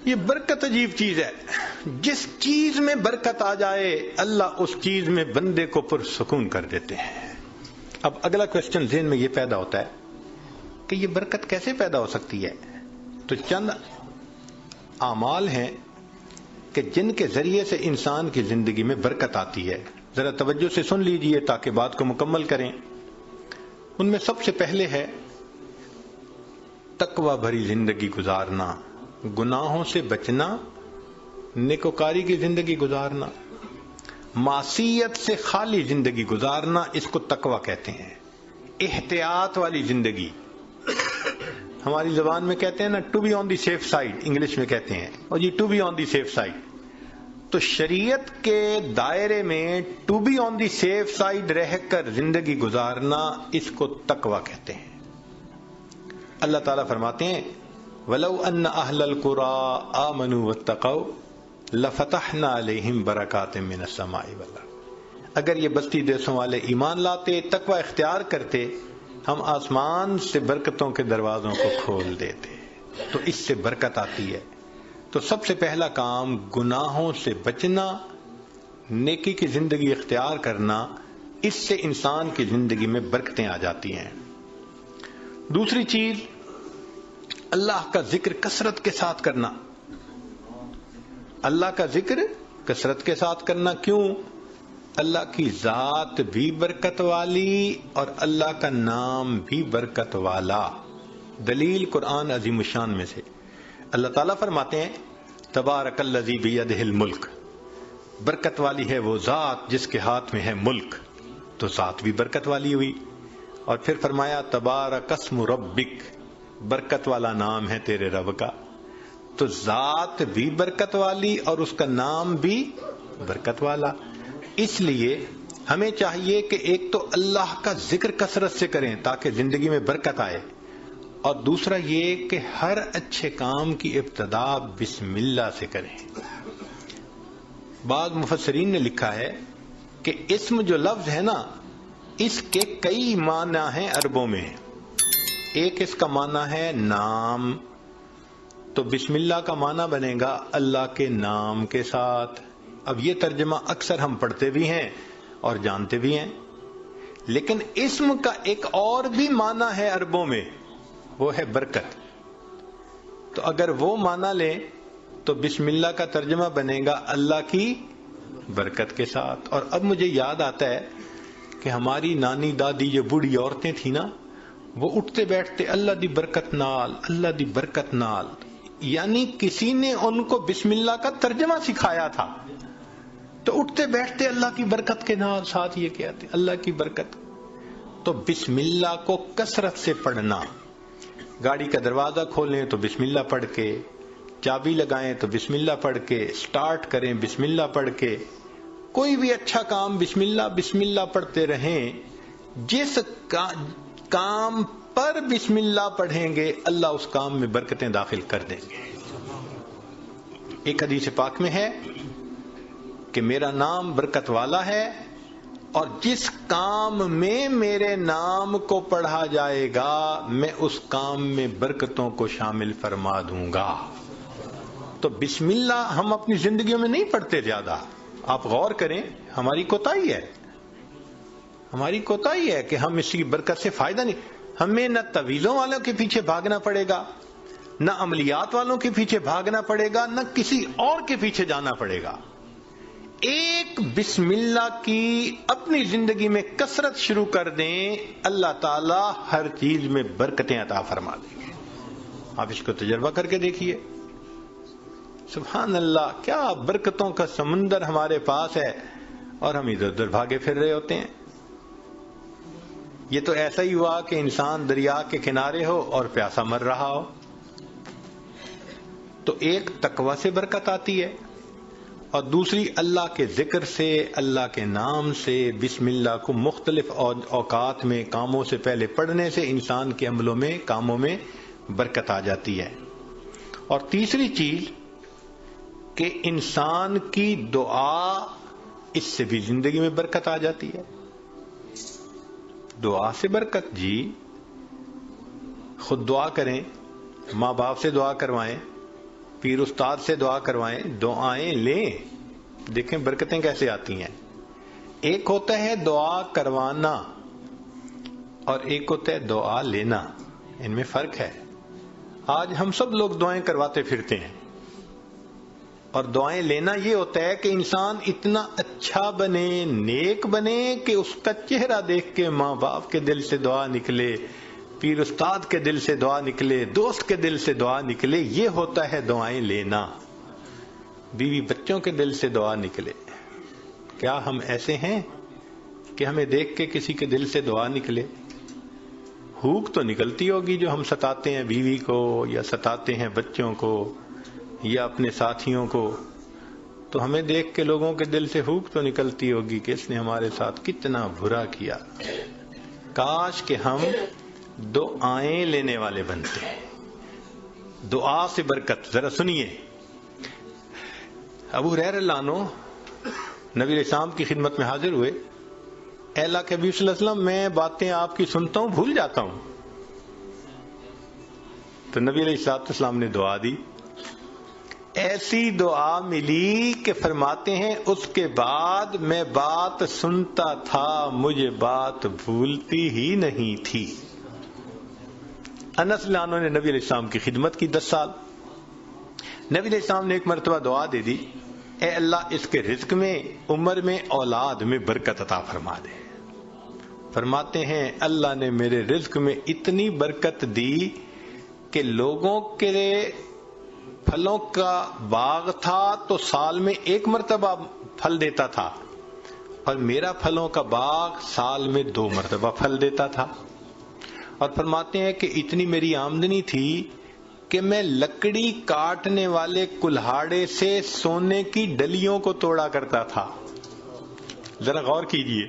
یہ برکت عجیب چیز ہے. جس چیز میں برکت آ جائے اللہ اس چیز میں بندے کو پرسکون کر دیتے ہیں. اب اگلا کوشچن ذہن میں یہ پیدا ہوتا ہے کہ یہ برکت کیسے پیدا ہو سکتی ہے؟ تو چند اعمال ہیں کہ جن کے ذریعے سے انسان کی زندگی میں برکت آتی ہے. ذرا توجہ سے سن لیجئے تاکہ بات کو مکمل کریں. ان میں سب سے پہلے ہے تقوی بھری زندگی گزارنا، گناہوں سے بچنا، نیکوکاری کی زندگی گزارنا، معصیت سے خالی زندگی گزارنا، اس کو تقوی کہتے ہیں. احتیاط والی زندگی، ہماری زبان میں کہتے ہیں نا to be on the safe side, English میں کہتے ہیں اور یہ to be on the safe side. تو شریعت کے دائرے میں to be on the safe side رہ کر زندگی گزارنا، اس کو تقوی کہتے ہیں. اللہ تعالیٰ فرماتے ہیں وَلَوْ أَنَّ أَهْلَ الْقُرَىٰ آمَنُوا وَاتَّقَوْا لَفَتَحْنَا عَلَيْهِمْ بَرَكَاتٍ مِّنَ السَّمَاءِ وَالْأَرْضِ. اگر یہ بستی دیسوں والے ایمان لاتے، تقوی اختیار کرتے، ہم آسمان سے برکتوں کے دروازوں کو کھول دیتے. تو اس سے برکت آتی ہے. تو سب سے پہلا کام گناہوں سے بچنا، نیکی کی زندگی اختیار کرنا، اس سے انسان کی زندگی میں برکتیں آ جاتی ہیں. دوسری چیز اللہ کا ذکر کثرت کے ساتھ کرنا. اللہ کا ذکر کثرت کے ساتھ کرنا. کیوں؟ اللہ کی ذات بھی برکت والی اور اللہ کا نام بھی برکت والا. دلیل قرآن عظیم الشان میں سے اللہ تعالیٰ فرماتے ہیں تبارک الذی بیدہ الملک، برکت والی ہے وہ ذات جس کے ہاتھ میں ہے ملک. تو ذات بھی برکت والی ہوئی. اور پھر فرمایا تبارک اسم ربک، برکت والا نام ہے تیرے رب کا. تو ذات بھی برکت والی اور اس کا نام بھی برکت والا. اس لیے ہمیں چاہیے کہ ایک تو اللہ کا ذکر کثرت سے کریں تاکہ زندگی میں برکت آئے، اور دوسرا یہ کہ ہر اچھے کام کی ابتدا بسم اللہ سے کریں. بعض مفسرین نے لکھا ہے کہ اسم جو لفظ ہے نا، اس کے کئی معنی ہیں عربوں میں. ایک اس کا معنی ہے نام، تو بسم اللہ کا معنی بنے گا اللہ کے نام کے ساتھ. اب یہ ترجمہ اکثر ہم پڑھتے بھی ہیں اور جانتے بھی ہیں، لیکن اسم کا ایک اور بھی معنی ہے عربوں میں، وہ ہے برکت. تو اگر وہ معنی لیں تو بسم اللہ کا ترجمہ بنے گا اللہ کی برکت کے ساتھ. اور اب مجھے یاد آتا ہے کہ ہماری نانی دادی جو بوڑھی عورتیں تھیں نا، وہ اٹھتے بیٹھتے اللہ دی برکت نال، اللہ دی برکت نال، یعنی کسی نے ان کو بسم اللہ کا ترجمہ سکھایا تھا. تو اٹھتے بیٹھتے اللہ کی برکت کے نال، ساتھ یہ کہتے اللہ کی برکت. تو بسم اللہ کو کثرت سے پڑھنا. گاڑی کا دروازہ کھولیں تو بسم اللہ پڑھ کے، چابی لگائیں تو بسم اللہ پڑھ کے، سٹارٹ کریں بسم اللہ پڑھ کے، کوئی بھی اچھا کام بسم اللہ پڑھتے رہیں. جس کام پر بسم اللہ پڑھیں گے اللہ اس کام میں برکتیں داخل کر دیں گے. ایک حدیث پاک میں ہے کہ میرا نام برکت والا ہے اور جس کام میں میرے نام کو پڑھا جائے گا میں اس کام میں برکتوں کو شامل فرما دوں گا. تو بسم اللہ ہم اپنی زندگیوں میں نہیں پڑھتے زیادہ. آپ غور کریں، ہماری کوتاہی ہے کہ ہم اس کی برکت سے فائدہ نہیں. ہمیں نہ طویلوں والوں کے پیچھے بھاگنا پڑے گا، نہ عملیات والوں کے پیچھے بھاگنا پڑے گا، نہ کسی اور کے پیچھے جانا پڑے گا. ایک بسم اللہ کی اپنی زندگی میں کثرت شروع کر دیں، اللہ تعالی ہر چیز میں برکتیں عطا فرما دیں گے. آپ اس کو تجربہ کر کے دیکھیے. سبحان اللہ، کیا برکتوں کا سمندر ہمارے پاس ہے اور ہم ادھر ادھر بھاگے پھر رہے ہوتے ہیں. یہ تو ایسا ہی ہوا کہ انسان دریا کے کنارے ہو اور پیاسا مر رہا ہو. تو ایک تقوی سے برکت آتی ہے اور دوسری اللہ کے ذکر سے، اللہ کے نام سے. بسم اللہ کو مختلف اوقات میں کاموں سے پہلے پڑھنے سے انسان کے عملوں میں، کاموں میں برکت آ جاتی ہے. اور تیسری چیز کہ انسان کی دعا، اس سے بھی زندگی میں برکت آ جاتی ہے. دعا سے برکت، جی خود دعا کریں، ماں باپ سے دعا کروائیں، پیر استاد سے دعا کروائیں، دعائیں لیں، دیکھیں برکتیں کیسے آتی ہیں۔ ایک ہوتا ہے دعا کروانا اور ایک ہوتا ہے دعا لینا، ان میں فرق ہے۔ آج ہم سب لوگ دعائیں کرواتے پھرتے ہیں، اور دعائیں لینا یہ ہوتا ہے کہ انسان اتنا اچھا بنے، نیک بنے کہ اس کا چہرہ دیکھ کے ماں باپ کے دل سے دعا نکلے، پیر استاد کے دل سے دعا نکلے، دوست کے دل سے دعا نکلے، یہ ہوتا ہے دعائیں لینا۔ بیوی بچوں کے دل سے دعا نکلے۔ کیا ہم ایسے ہیں کہ ہمیں دیکھ کے کسی کے دل سے دعا نکلے؟ ہوک تو نکلتی ہوگی جو ہم ستاتے ہیں بیوی کو یا ستاتے ہیں بچوں کو یا اپنے ساتھیوں کو، تو ہمیں دیکھ کے لوگوں کے دل سے ہوک تو نکلتی ہوگی کہ اس نے ہمارے ساتھ کتنا برا کیا۔ کاش کہ ہم دعائیں لینے والے بنتے ہیں، دعا سے برکت۔ ذرا سنیے، ابو ہریرہ رضی اللہ عنہ نبی علیہ السلام کی خدمت میں حاضر ہوئے۔ اے اللہ کے حبیب صلی اللہ علیہ وسلم، میں باتیں آپ کی سنتا ہوں بھول جاتا ہوں۔ تو نبی علیہ السلام نے دعا دی، ایسی دعا ملی کہ فرماتے ہیں اس کے بعد میں بات سنتا تھا، مجھے بات بھولتی ہی نہیں تھی۔ انس رضی اللہ عنہ نے نبی علیہ السلام کی خدمت کی 10 سال۔ نبی علیہ السلام نے ایک مرتبہ دعا دے دی، اے اللہ اس کے رزق میں، عمر میں، اولاد میں برکت عطا فرما دے۔ فرماتے ہیں اللہ نے میرے رزق میں اتنی برکت دی کہ لوگوں کے پھلوں کا باغ تھا تو سال میں ایک مرتبہ پھل دیتا تھا، اور میرا پھلوں کا باغ سال میں 2 مرتبہ پھل دیتا تھا۔ اور فرماتے ہیں کہ اتنی میری آمدنی تھی کہ میں لکڑی کاٹنے والے کلہاڑے سے سونے کی ڈلیوں کو توڑا کرتا تھا۔ ذرا غور کیجئے،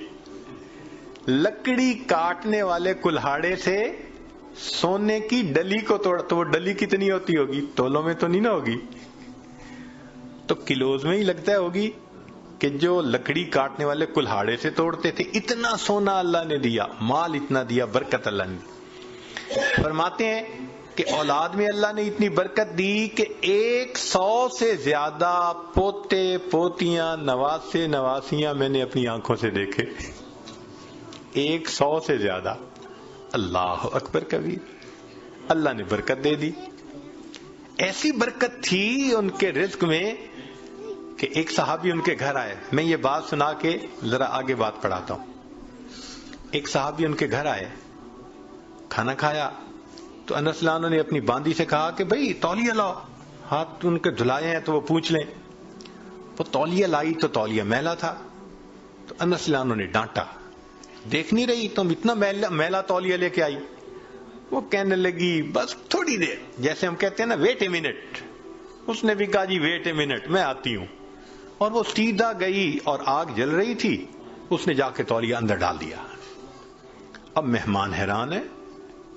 لکڑی کاٹنے والے کلہاڑے سے سونے کی ڈلی کو توڑا، تو وہ ڈلی کتنی ہوتی ہوگی؟ تولوں میں تو نہیں نہ ہوگی، تو کلوز میں ہی لگتا ہوگی کہ جو لکڑی کاٹنے والے کلہاڑے سے توڑتے تھے۔ اتنا سونا اللہ نے دیا، مال اتنا دیا، برکت اللہ نے۔ فرماتے ہیں کہ اولاد میں اللہ نے اتنی برکت دی کہ 100 سے زیادہ پوتے پوتیاں نواسے نواسیاں میں نے اپنی آنکھوں سے دیکھے۔ 100 سے زیادہ، اللہ اکبر کبیر، اللہ نے برکت دے دی۔ ایسی برکت تھی ان کے رزق میں کہ ایک صحابی ان کے گھر آئے۔ میں یہ بات سنا کے ذرا آگے بات پڑھاتا ہوں۔ ایک صحابی ان کے گھر آئے، کھانا کھایا تو انس رضی اللہ عنہ نے اپنی باندی سے کہا کہ بھئی تولیہ لاؤ، ہاتھ ان کے دھلائے ہیں تو وہ پوچھ لیں۔ وہ تولیہ لائی تو تولیہ میلا تھا، تو انس رضی اللہ عنہ نے ڈانٹا، دیکھ نہیں رہی تم اتنا میلا تولیہ لے کے آئی؟ وہ کہنے لگی بس تھوڑی دیر، جیسے ہم کہتے ہیں نا ویٹ اے منٹ۔ اس نے بھی کہا جی ویٹ اے منٹ، میں آتی ہوں۔ اور وہ سیدھا گئی، اور آگ جل رہی تھی، اس نے جا کے تولیہ اندر ڈال دیا۔ اب مہمان حیران ہے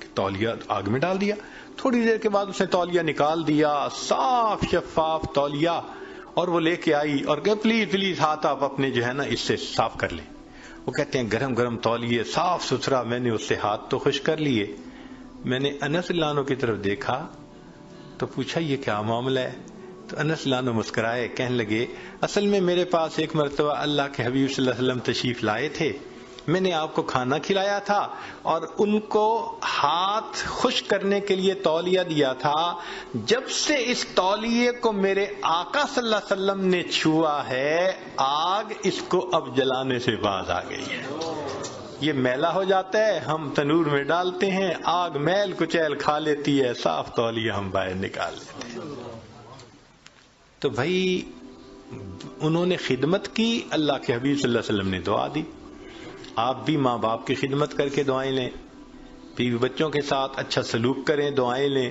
کہ تولیہ آگ میں ڈال دیا۔ تھوڑی دیر کے بعد اس نے تولیہ نکال دیا، صاف شفاف تولیہ، اور وہ لے کے آئی اور کہ پلیز پلیز ہاتھ آپ اپنے جو ہے نا اس سے صاف کر لیں۔ وہ کہتے ہیں گرم گرم تولیے، صاف ستھرا، میں نے اس سے ہاتھ تو خشک کر لیے۔ میں نے انس رضی اللہ عنہ کی طرف دیکھا تو پوچھا یہ کیا معاملہ ہے؟ تو انس رضی اللہ عنہ مسکرائے، کہنے لگے اصل میں میرے پاس ایک مرتبہ اللہ کے حبیب صلی اللہ علیہ وسلم تشریف لائے تھے، میں نے آپ کو کھانا کھلایا تھا اور ان کو ہاتھ خشک کرنے کے لیے تولیہ دیا تھا۔ جب سے اس تولیے کو میرے آقا صلی اللہ علیہ وسلم نے چھوا ہے، آگ اس کو اب جلانے سے باز آ گئی ہے۔ یہ میلا ہو جاتا ہے، ہم تنور میں ڈالتے ہیں، آگ میل کچیل کھا لیتی ہے، صاف تولیہ ہم باہر نکال لیتے ہیں۔ تو بھائی انہوں نے خدمت کی، اللہ کے حبیب صلی اللہ علیہ وسلم نے دعا دی۔ آپ بھی ماں باپ کی خدمت کر کے دعائیں لیں، بیوی بچوں کے ساتھ اچھا سلوک کریں، دعائیں لیں،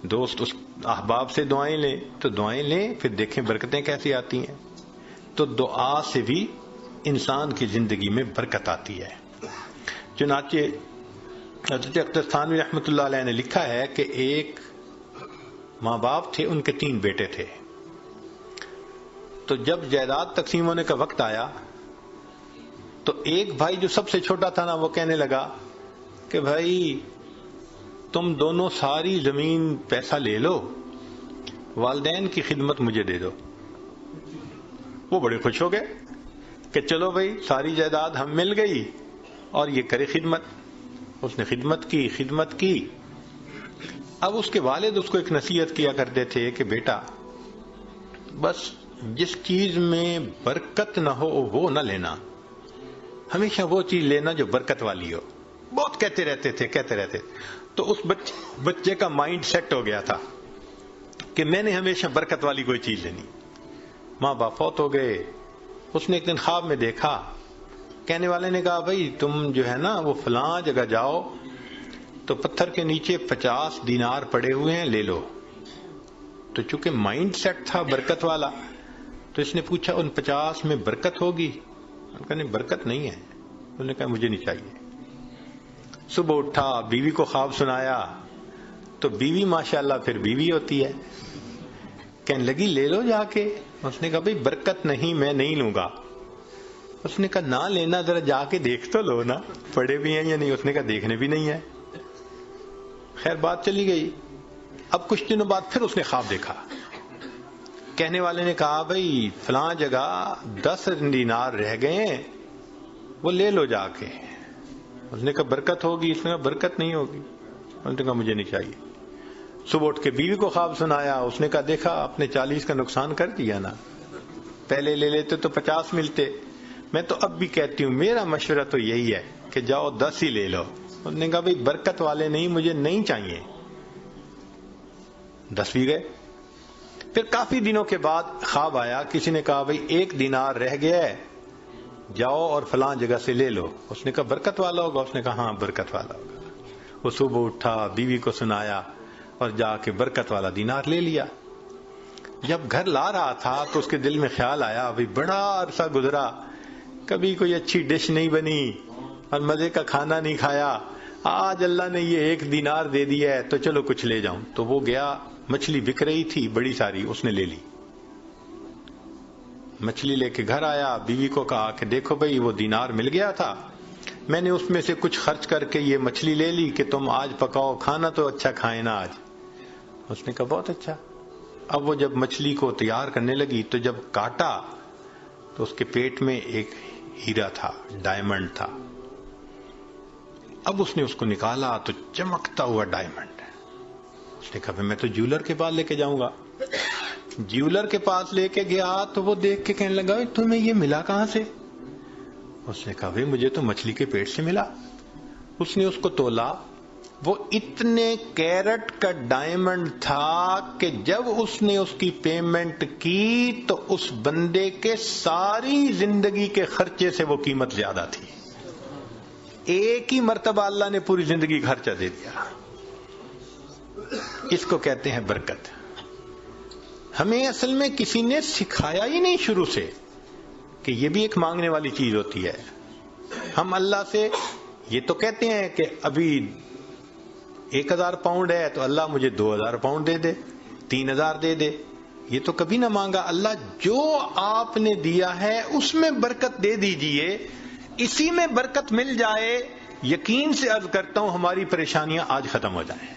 دوست احباب سے دعائیں لیں، تو دعائیں لیں، پھر دیکھیں برکتیں کیسی آتی ہیں۔ تو دعا سے بھی انسان کی زندگی میں برکت آتی ہے۔ چنانچہ حضرت اختر تھانوی رحمۃ اللہ علیہ نے لکھا ہے کہ ایک ماں باپ تھے، ان کے 3 بیٹے تھے۔ تو جب جائیداد تقسیم ہونے کا وقت آیا تو ایک بھائی جو سب سے چھوٹا تھا نا، وہ کہنے لگا کہ بھائی تم دونوں ساری زمین پیسہ لے لو والدین کی خدمت مجھے دے دو. وہ بڑے خوش ہو گئے کہ چلو بھائی ساری جائیداد ہم مل گئی اور یہ کرے خدمت. اس نے خدمت کی. اب اس کے والد اس کو ایک نصیحت کیا کرتے تھے کہ بیٹا بس جس چیز میں برکت نہ ہو وہ نہ لینا, ہمیشہ وہ چیز لینا جو برکت والی ہو. بہت کہتے رہتے. تو اس بچے کا مائنڈ سیٹ ہو گیا تھا کہ میں نے ہمیشہ برکت والی کوئی چیز لینی. ماں باپ فوت ہو گئے. اس نے ایک دن خواب میں دیکھا, کہنے والے نے کہا بھائی تم جو ہے نا وہ فلاں جگہ جاؤ تو پتھر کے نیچے 50 دینار پڑے ہوئے ہیں, لے لو. تو چونکہ مائنڈ سیٹ تھا برکت والا تو اس نے پوچھا ان 50 میں برکت ہوگی؟ انہوں نے کہا نہیں برکت نہیں ہے. انہوں نے کہا مجھے نہیں چاہیے. صبح اٹھا, بیوی کو خواب سنایا تو بیوی ماشاءاللہ پھر بیوی ہوتی ہے, کہنے لگی لے لو جا کے. اس نے کہا بھئی برکت نہیں, میں نہیں لوں گا. اس نے کہا نہ لینا, ذرا جا کے دیکھ تو لو نا پڑے بھی ہیں یا نہیں. اس نے کہا دیکھنے بھی نہیں ہے. خیر بات چلی گئی. اب کچھ دنوں بعد پھر اس نے خواب دیکھا. کہنے والے نے کہا بھئی فلاں جگہ 10 دینار رہ گئے ہیں, وہ لے لو جا کے. اس نے کہا برکت ہوگی؟ اس نے کہا برکت نہیں ہوگی. اس نے کہا مجھے نہیں چاہیے. صبح اٹھ کے بیوی کو خواب سنایا. اس نے کہا دیکھا آپ نے 40 کا نقصان کر دیا نا, پہلے لے لیتے تو 50 ملتے. میں تو اب بھی کہتی ہوں میرا مشورہ تو یہی ہے کہ جاؤ 10 ہی لے لو. اس نے کہا بھئی برکت والے نہیں, مجھے نہیں چاہیے. 10 بھی گئے. پھر کافی دنوں کے بعد خواب آیا, کسی نے کہا بھئی 1 دینار رہ گیا ہے, جاؤ اور فلاں جگہ سے لے لو. اس نے کہا برکت والا ہوگا؟ اس نے کہا ہاں برکت والا ہوگا. وہ صبح اٹھا, بیوی کو سنایا اور جا کے برکت والا دینار لے لیا. جب گھر لا رہا تھا تو اس کے دل میں خیال آیا بھئی بڑا عرصہ گزرا, کبھی کوئی اچھی ڈش نہیں بنی اور مزے کا کھانا نہیں کھایا, آج اللہ نے یہ 1 دینار دے دیا ہے تو چلو کچھ لے جاؤں. تو وہ گیا, مچھلی بک رہی تھی بڑی ساری, اس نے لے لی. مچھلی لے کے گھر آیا, بیوی کو کہا کہ دیکھو بھئی وہ دینار مل گیا تھا, میں نے اس میں سے کچھ خرچ کر کے یہ مچھلی لے لی کہ تم آج پکاؤ, کھانا تو اچھا کھائے نا آج. اس نے کہا بہت اچھا. اب وہ جب مچھلی کو تیار کرنے لگی تو جب کاٹا تو اس کے پیٹ میں ایک ہیرا تھا, ڈائمنڈ تھا. اب اس نے اس کو نکالا تو چمکتا ہوا ڈائمنڈ. اس نے کہا میں تو جیولر کے پاس لے کے جاؤں گا. جیولر کے پاس لے کے گیا تو وہ دیکھ کے کہنے لگا تمہیں یہ ملا کہاں سے؟ اس نے کہا بھئی مجھے تو مچھلی کے پیٹ سے ملا. اس نے اس کو تولا, وہ اتنے کیرٹ کا ڈائمنڈ تھا کہ جب اس نے اس کی پیمنٹ کی تو اس بندے کے ساری زندگی کے خرچے سے وہ قیمت زیادہ تھی. ایک ہی مرتبہ اللہ نے پوری زندگی کا خرچہ دے دیا. اس کو کہتے ہیں برکت. ہمیں اصل میں کسی نے سکھایا ہی نہیں شروع سے کہ یہ بھی ایک مانگنے والی چیز ہوتی ہے. ہم اللہ سے یہ تو کہتے ہیں کہ ابھی 1000 پاؤنڈ ہے تو اللہ مجھے 2000 پاؤنڈ دے دے, 3000 دے دے. یہ تو کبھی نہ مانگا. اللہ جو آپ نے دیا ہے اس میں برکت دے دیجئے, اسی میں برکت مل جائے. یقین سے عرض کرتا ہوں ہماری پریشانیاں آج ختم ہو جائیں.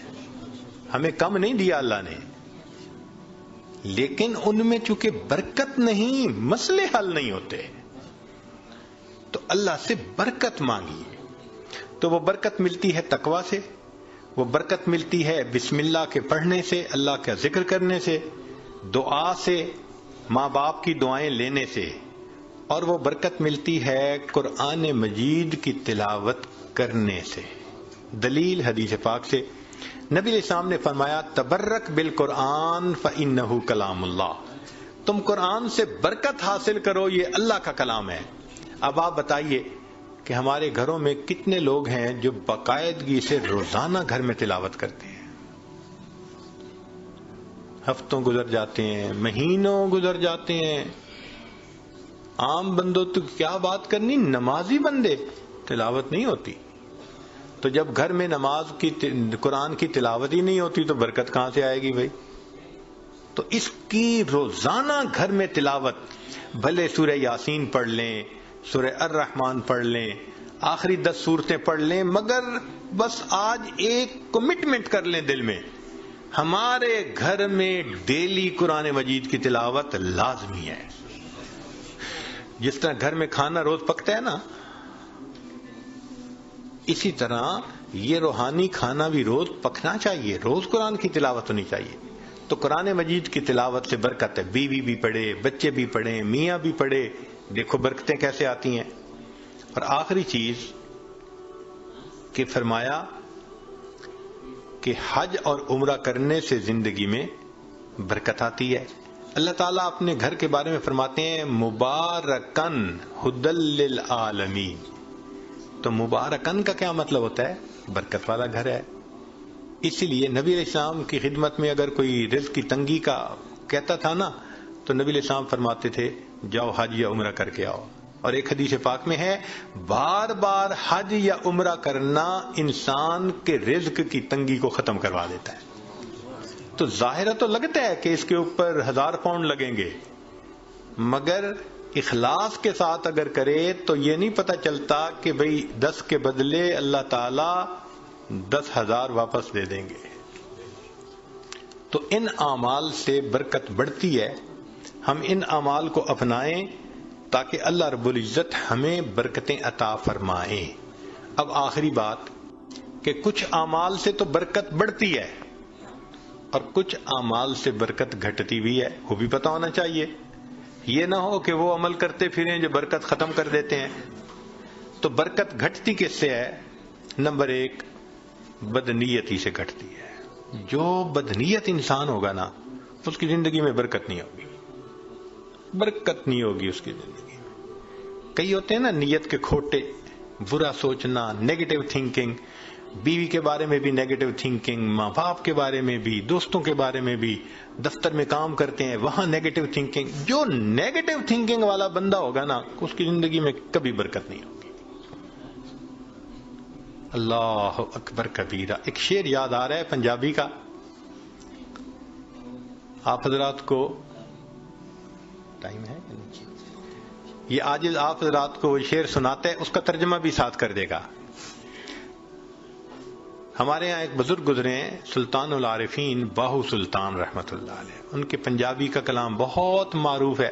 ہمیں کم نہیں دیا اللہ نے, لیکن ان میں چونکہ برکت نہیں, مسئلے حل نہیں ہوتے. تو اللہ سے برکت مانگیے. تو وہ برکت ملتی ہے تقویٰ سے, وہ برکت ملتی ہے بسم اللہ کے پڑھنے سے, اللہ کا ذکر کرنے سے, دعا سے, ماں باپ کی دعائیں لینے سے, اور وہ برکت ملتی ہے قرآن مجید کی تلاوت کرنے سے. دلیل حدیث پاک سے نبی علیہ السلام نے فرمایا تبرک بالقرآن فإنہ کلام اللہ. تم قرآن سے برکت حاصل کرو, یہ اللہ کا کلام ہے. اب آپ بتائیے کہ ہمارے گھروں میں کتنے لوگ ہیں جو باقاعدگی سے روزانہ گھر میں تلاوت کرتے ہیں. ہفتوں گزر جاتے ہیں, مہینوں گزر جاتے ہیں. عام بندوں تو کیا بات کرنی, نمازی بندے تلاوت نہیں ہوتی. تو جب گھر میں نماز کی قرآن کی تلاوت ہی نہیں ہوتی تو برکت کہاں سے آئے گی بھائی؟ تو اس کی روزانہ گھر میں تلاوت, بھلے سورہ یاسین پڑھ لیں, سورہ الرحمن پڑھ لیں, آخری 10 سورتیں پڑھ لیں, مگر بس آج ایک کمٹمنٹ کر لیں دل میں ہمارے گھر میں ڈیلی قرآن مجید کی تلاوت لازمی ہے. جس طرح گھر میں کھانا روز پکتا ہے نا، اسی طرح یہ روحانی کھانا بھی روز پکنا چاہیے، روز قرآن کی تلاوت ہونی چاہیے. تو قرآن مجید کی تلاوت سے برکت ہے. بیوی بھی پڑھے، بچے بھی پڑھیں، میاں بھی پڑھے، دیکھو برکتیں کیسے آتی ہیں. اور آخری چیز کہ فرمایا کہ حج اور عمرہ کرنے سے زندگی میں برکت آتی ہے. اللہ تعالیٰ اپنے گھر کے بارے میں فرماتے ہیں مبارکن ہدی للعالمین. تو مبارکن کا کیا مطلب ہوتا ہے؟ برکت والا گھر ہے. اسی لیے نبی علیہ السلام کی خدمت میں اگر کوئی رزق کی تنگی کا کہتا تھا نا، تو نبی علیہ السلام فرماتے تھے جاؤ حج یا عمرہ کر کے آؤ. اور ایک حدیث پاک میں ہے بار بار حج یا عمرہ کرنا انسان کے رزق کی تنگی کو ختم کروا دیتا ہے. تو ظاہرہ تو لگتا ہے کہ اس کے اوپر 1000 پاؤنڈ لگیں گے، مگر اخلاص کے ساتھ اگر کرے تو یہ نہیں پتہ چلتا کہ بھئی 10 کے بدلے اللہ تعالی 10,000 واپس دے دیں گے. تو ان اعمال سے برکت بڑھتی ہے. ہم ان اعمال کو اپنائیں تاکہ اللہ رب العزت ہمیں برکتیں عطا فرمائیں. اب آخری بات کہ کچھ اعمال سے تو برکت بڑھتی ہے اور کچھ اعمال سے برکت گھٹتی بھی ہے، وہ بھی پتہ ہونا چاہیے. یہ نہ ہو کہ وہ عمل کرتے پھریں جو برکت ختم کر دیتے ہیں. تو برکت گھٹتی کس سے ہے؟ نمبر 1 بدنیتی سے گھٹتی ہے. جو بدنیت انسان ہوگا نا، اس کی زندگی میں برکت نہیں ہوگی، برکت نہیں ہوگی اس کی زندگی میں. کئی ہوتے ہیں نا نیت کے کھوٹے، برا سوچنا، نیگیٹو تھنکنگ، بیوی کے بارے میں بھی نیگیٹو تھنکنگ، ماں باپ کے بارے میں بھی، دوستوں کے بارے میں بھی، دفتر میں کام کرتے ہیں وہاں نیگیٹو تھنکنگ. جو نیگیٹو تھنکنگ والا بندہ ہوگا نا، اس کی زندگی میں کبھی برکت نہیں ہوگی. اللہ اکبر کبیرہ. ایک شعر یاد آ رہا ہے پنجابی کا، آپ حضرات کو ٹائم ہے؟ یہ آج آپ حضرات کو شعر سناتے ہیں، اس کا ترجمہ بھی ساتھ کر دے گا. ہمارے یہاں ایک بزرگ گزرے ہیں سلطان العارفین باہو سلطان رحمت اللہ علیہ. ان کے پنجابی کا کلام بہت معروف ہے.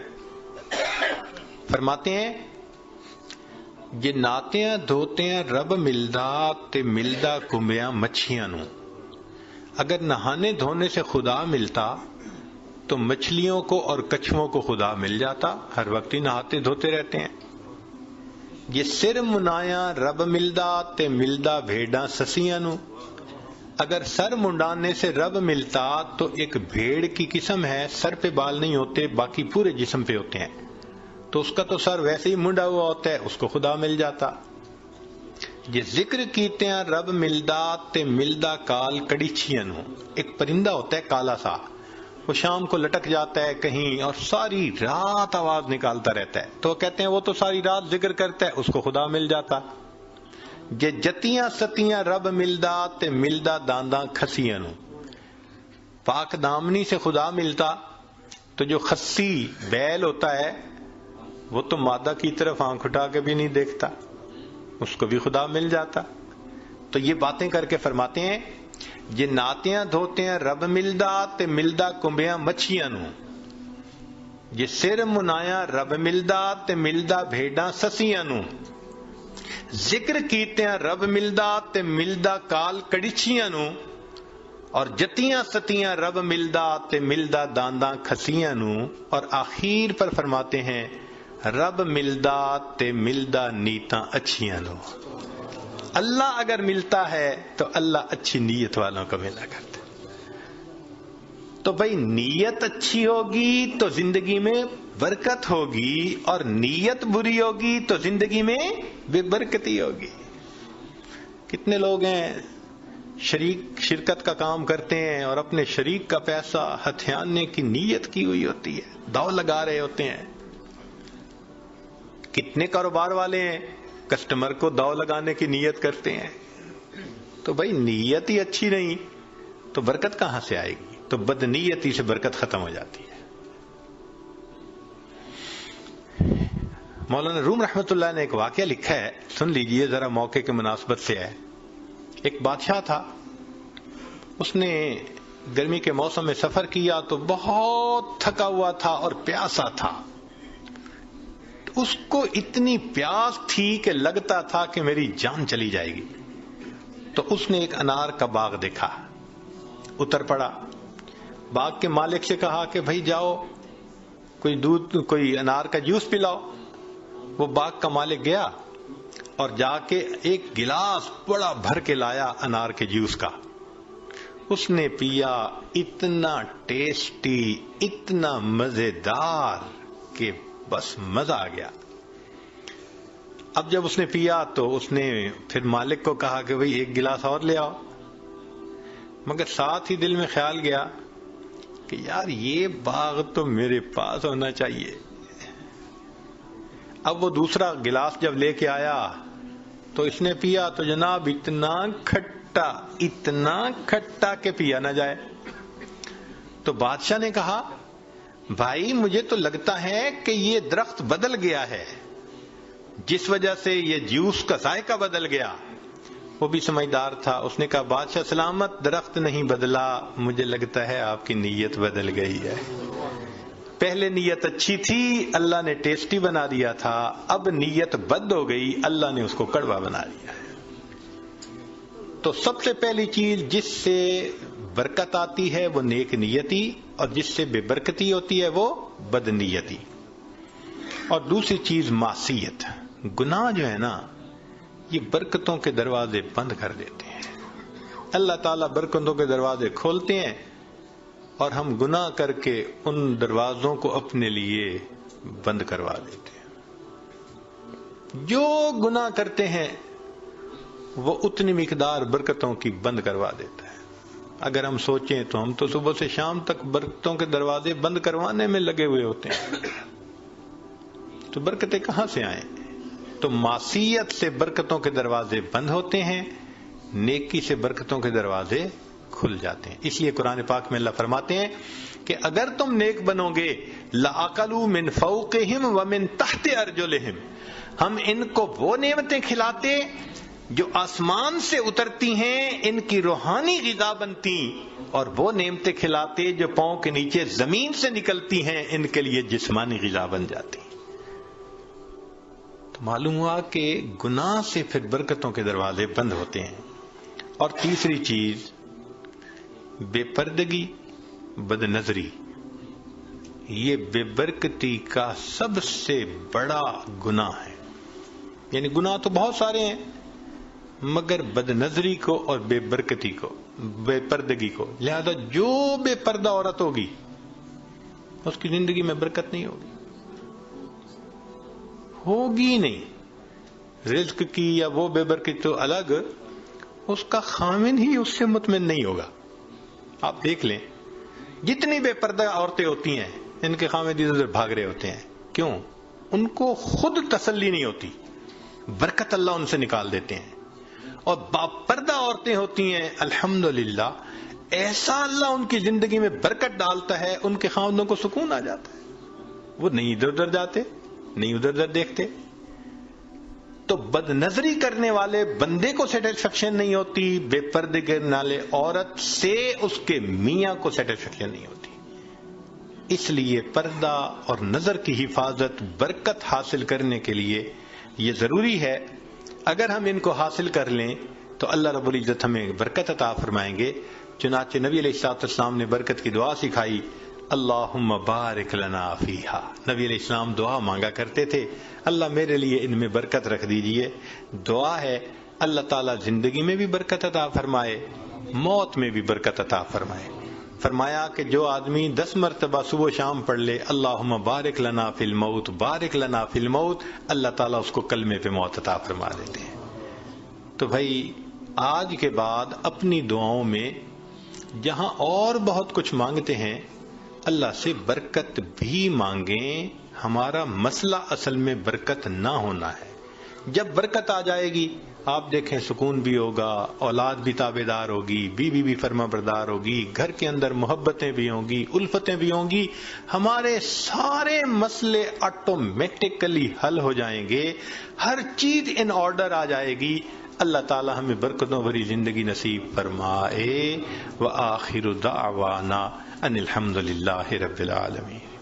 فرماتے ہیں جے ناتیاں دھوتیاں رب ملدا تے ملدا کمبیاں مچھیاں نو. اگر نہانے دھونے سے خدا ملتا تو مچھلیوں کو اور کچھووں کو خدا مل جاتا، ہر وقت ہی نہاتے دھوتے رہتے ہیں. یہ سر منایا رب ملدا تے ملدا بھیڑاں سسیاں نو. اگر سر منڈانے سے رب ملتا تو ایک بھیڑ کی قسم ہے، سر پہ بال نہیں ہوتے، باقی پورے جسم پہ ہوتے ہیں، تو اس کا تو سر ویسے ہی منڈا ہوا ہوتا ہے، اس کو خدا مل جاتا. یہ ذکر کیتے ہیں رب ملدا تے ملدا کال کڑیچیاں نو. ایک پرندہ ہوتا ہے کالا سا، وہ شام کو لٹک جاتا ہے کہیں اور ساری رات آواز نکالتا رہتا ہے، تو کہتے ہیں وہ تو ساری رات ذکر کرتا ہے، اس کو خدا مل جاتا. جے جتیاں ستیاں رب ملدا تے ملدا دانداں کھسیاں نو. پاک دامنی سے خدا ملتا تو جو خسی بیل ہوتا ہے وہ تو مادہ کی طرف آنکھ اٹھا کے بھی نہیں دیکھتا، اس کو بھی خدا مل جاتا. تو یہ باتیں کر کے فرماتے ہیں جے ناتیاں دھوتے ہیں رب ملدا تے ملدا کمبیاں مچھیاں نو. جے سر منایا رب ملدا تے ملدا بھیڑاں سسیاں نو. ذکر کیتے ہیں رب ملدا تے ملدا کال کڑیچیاں نو. اور جتیاں ستیاں رب ملدا تے ملدا دانداں کھسیاں نو. اور آخر پر فرماتے ہیں رب ملدا تے ملدا نیتاں اچھیاں نو. اللہ اگر ملتا ہے تو اللہ اچھی نیت والوں کو ملا کرتا. تو بھائی نیت اچھی ہوگی تو زندگی میں برکت ہوگی، اور نیت بری ہوگی تو زندگی میں بے برکتی ہوگی. کتنے لوگ ہیں شرکت کا کام کرتے ہیں اور اپنے شریک کا پیسہ ہتھیانے کی نیت کی ہوئی ہوتی ہے، داؤ لگا رہے ہوتے ہیں. کتنے کاروبار والے ہیں کسٹمر کو داؤ لگانے کی نیت کرتے ہیں. تو بھائی نیت ہی اچھی نہیں تو برکت کہاں سے آئے گی؟ تو بدنیتی سے برکت ختم ہو جاتی ہے. مولانا روم رحمت اللہ نے ایک واقعہ لکھا ہے، سن لیجئے ذرا، موقع کے مناسبت سے ہے. ایک بادشاہ تھا، اس نے گرمی کے موسم میں سفر کیا تو بہت تھکا ہوا تھا اور پیاسا تھا. اس کو اتنی پیاس تھی کہ لگتا تھا کہ میری جان چلی جائے گی. تو اس نے ایک انار کا باغ دیکھا, اتر پڑا, باغ کے مالک سے کہا کہ بھائی جاؤ کوئی انار کا جوس پلاؤ. وہ باغ کا مالک گیا اور جا کے ایک گلاس بڑا بھر کے لایا انار کے جوس کا. اس نے پیا, اتنا ٹیسٹی, اتنا مزیدار کہ بس مزہ آ گیا. اب جب اس نے پیا تو اس نے پھر مالک کو کہا کہ بھئی ایک گلاس اور لے آؤ, مگر ساتھ ہی دل میں خیال گیا کہ یار یہ باغ تو میرے پاس ہونا چاہیے. اب وہ دوسرا گلاس جب لے کے آیا تو اس نے پیا تو جناب اتنا کھٹا کہ پیا نہ جائے. تو بادشاہ نے کہا بھائی مجھے تو لگتا ہے کہ یہ درخت بدل گیا ہے, جس وجہ سے یہ جوس کا ذائقہ بدل گیا. وہ بھی سمجھدار تھا, اس نے کہا بادشاہ سلامت, درخت نہیں بدلا, مجھے لگتا ہے آپ کی نیت بدل گئی ہے. پہلے نیت اچھی تھی, اللہ نے ٹیسٹی بنا دیا تھا, اب نیت بد ہو گئی, اللہ نے اس کو کڑوا بنا دیا. تو سب سے پہلی چیز جس سے برکت آتی ہے وہ نیک نیتی, اور جس سے بے برکتی ہوتی ہے وہ بد نیتی. اور دوسری چیز معصیت, گناہ جو ہے نا یہ برکتوں کے دروازے بند کر دیتے ہیں. اللہ تعالیٰ برکتوں کے دروازے کھولتے ہیں اور ہم گناہ کر کے ان دروازوں کو اپنے لیے بند کروا دیتے ہیں. جو گناہ کرتے ہیں وہ اتنی مقدار برکتوں کی بند کروا دیتا ہے. اگر ہم سوچیں تو ہم تو صبح سے شام تک برکتوں کے دروازے بند کروانے میں لگے ہوئے ہوتے ہیں, تو برکتیں کہاں سے آئیں؟ تو معصیت سے برکتوں کے دروازے بند ہوتے ہیں, نیکی سے برکتوں کے دروازے کھل جاتے ہیں. اس لیے قرآن پاک میں اللہ فرماتے ہیں کہ اگر تم نیک بنو گے لَأَكَلُوا مِنْ فَوْقِهِمْ وَمِنْ تَحْتِ أَرْجُلِهِمْ, ہم ان کو وہ نعمتیں کھلاتے جو آسمان سے اترتی ہیں, ان کی روحانی غذا بنتی, اور وہ نعمتیں کھلاتے جو پاؤں کے نیچے زمین سے نکلتی ہیں, ان کے لیے جسمانی غذا بن جاتی. تو معلوم ہوا کہ گناہ سے پھر برکتوں کے دروازے بند ہوتے ہیں. اور تیسری چیز بے پردگی, بد نظری, یہ بے برکتی کا سب سے بڑا گناہ ہے. یعنی گناہ تو بہت سارے ہیں, مگر بد نظری کو اور بے برکتی کو, بے پردگی کو, لہذا جو بے پردہ عورت ہوگی اس کی زندگی میں برکت نہیں ہوگی نہیں. رزق کی یا وہ بے برکت تو الگ, اس کا خامن ہی اس سے مطمئن نہیں ہوگا. آپ دیکھ لیں جتنی بے پردہ عورتیں ہوتی ہیں ان کے خامد ادھر بھاگ رہے ہوتے ہیں. کیوں؟ ان کو خود تسلی نہیں ہوتی, برکت اللہ ان سے نکال دیتے ہیں. اور باپردہ عورتیں ہوتی ہیں الحمدللہ, ایسا اللہ ان کی زندگی میں برکت ڈالتا ہے, ان کے خاوندوں کو سکون آ جاتا ہے, وہ نہیں ادھر ادھر جاتے, نہیں ادھر ادھر دیکھتے. تو بد نظری کرنے والے بندے کو سیٹسفیکشن نہیں ہوتی, بے پردے کرنے والے عورت سے اس کے میاں کو سیٹسفیکشن نہیں ہوتی. اس لیے پردہ اور نظر کی حفاظت برکت حاصل کرنے کے لیے یہ ضروری ہے. اگر ہم ان کو حاصل کر لیں تو اللہ رب العزت ہمیں برکت عطا فرمائیں گے. چنانچہ نبی علیہ السلام نے برکت کی دعا سکھائی, اللہم بارک لنا فیہا. نبی علیہ السلام دعا مانگا کرتے تھے, اللہ میرے لیے ان میں برکت رکھ دیجئے. دعا ہے اللہ تعالیٰ زندگی میں بھی برکت عطا فرمائے, موت میں بھی برکت عطا فرمائے. فرمایا کہ جو آدمی 10 مرتبہ صبح و شام پڑھ لے اللہم بارک لنا فی الموت, بارک لنا فی الموت, اللہ تعالیٰ اس کو کلمے پہ موت عطا فرما دیتے ہیں. تو بھائی آج کے بعد اپنی دعاؤں میں جہاں اور بہت کچھ مانگتے ہیں اللہ سے برکت بھی مانگیں. ہمارا مسئلہ اصل میں برکت نہ ہونا ہے. جب برکت آ جائے گی آپ دیکھیں سکون بھی ہوگا, اولاد بھی تابع دار ہوگی, بیوی بھی فرما بردار ہوگی, گھر کے اندر محبتیں بھی ہوں گی, الفتیں بھی ہوں گی, ہمارے سارے مسئلے آٹومیٹکلی حل ہو جائیں گے, ہر چیز ان آرڈر آ جائے گی. اللہ تعالی ہمیں برکتوں بھری زندگی نصیب فرمائے۔ وآخر دعوانا ان الحمد للہ رب العالمین۔